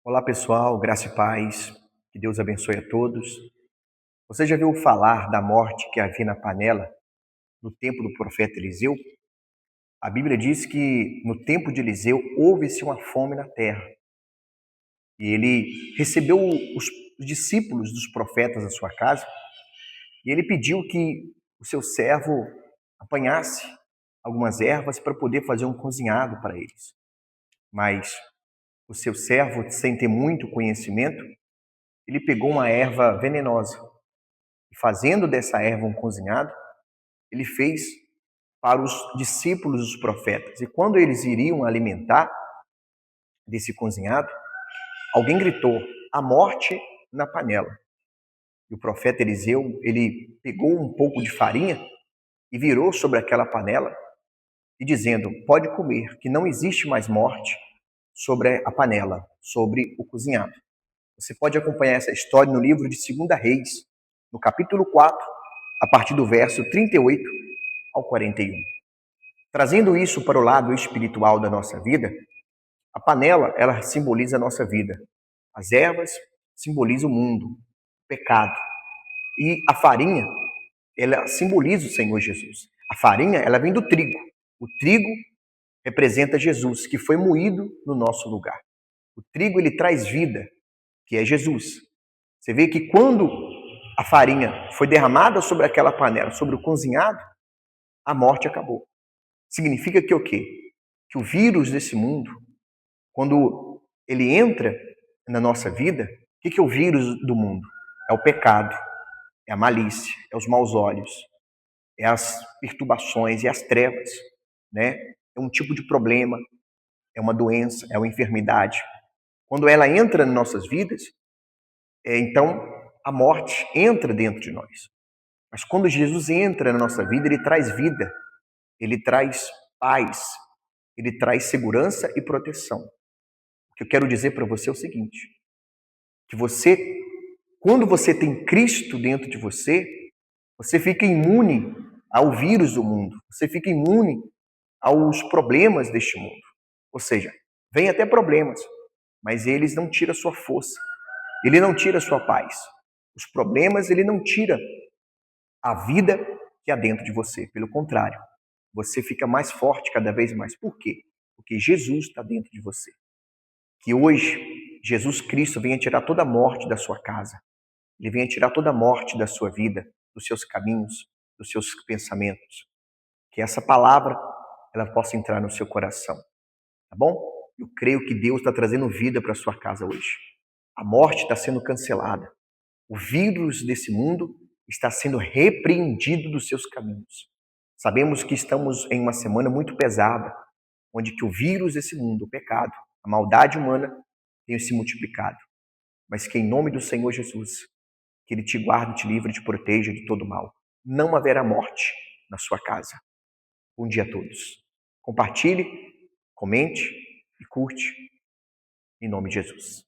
Olá pessoal, graça e paz, que Deus abençoe a todos. Você já viu falar da morte que havia na panela no tempo do profeta Eliseu? A Bíblia diz que no tempo de Eliseu houve-se uma fome na terra e ele recebeu os discípulos dos profetas na sua casa e ele pediu que o seu servo apanhasse algumas ervas para poder fazer um cozinhado para eles. Mas o seu servo, sem ter muito conhecimento, ele pegou uma erva venenosa e fazendo dessa erva um cozinhado, ele fez para os discípulos dos profetas. E quando eles iriam alimentar desse cozinhado, alguém gritou: "A morte na panela". E o profeta Eliseu, ele pegou um pouco de farinha e virou sobre aquela panela e dizendo: "Pode comer, que não existe mais morte sobre a panela, sobre o cozinhado". Você pode acompanhar essa história no livro de 2 Reis, no capítulo 4, a partir do verso 38 ao 41. Trazendo isso para o lado espiritual da nossa vida, a panela, ela simboliza a nossa vida. As ervas simbolizam o mundo, o pecado. E a farinha, ela simboliza o Senhor Jesus. A farinha, ela vem do trigo. O trigo representa Jesus, que foi moído no nosso lugar. O trigo, ele traz vida, que é Jesus. Você vê que quando a farinha foi derramada sobre aquela panela, sobre o cozinhado, a morte acabou. Significa que o quê? Que o vírus desse mundo, quando ele entra na nossa vida, o que é o vírus do mundo? É o pecado, é a malícia, é os maus olhos, é as perturbações, é as trevas, né? É um tipo de problema, é uma doença, é uma enfermidade. Quando ela entra nas nossas vidas, então a morte entra dentro de nós. Mas quando Jesus entra na nossa vida, ele traz vida, ele traz paz, ele traz segurança e proteção. O que eu quero dizer para você é o seguinte, que você, quando você tem Cristo dentro de você, você fica imune ao vírus do mundo, você fica imune aos problemas deste mundo. Ou seja, vem até problemas, mas eles não tiram a sua força, ele não tira a sua paz. Os problemas, ele não tira a vida que há dentro de você, pelo contrário, você fica mais forte cada vez mais. Por quê? Porque Jesus está dentro de você. Que hoje Jesus Cristo venha tirar toda a morte da sua casa. Ele venha tirar toda a morte da sua vida, dos seus caminhos, dos seus pensamentos. Que essa palavra ela possa entrar no seu coração. Tá bom? Eu creio que Deus está trazendo vida para a sua casa hoje. A morte está sendo cancelada. O vírus desse mundo está sendo repreendido dos seus caminhos. Sabemos que estamos em uma semana muito pesada, onde que o vírus desse mundo, o pecado, a maldade humana, tem se multiplicado. Mas que em nome do Senhor Jesus, que Ele te guarde, te livre, te proteja de todo mal. Não haverá morte na sua casa. Bom dia a todos. Compartilhe, comente e curte, em nome de Jesus.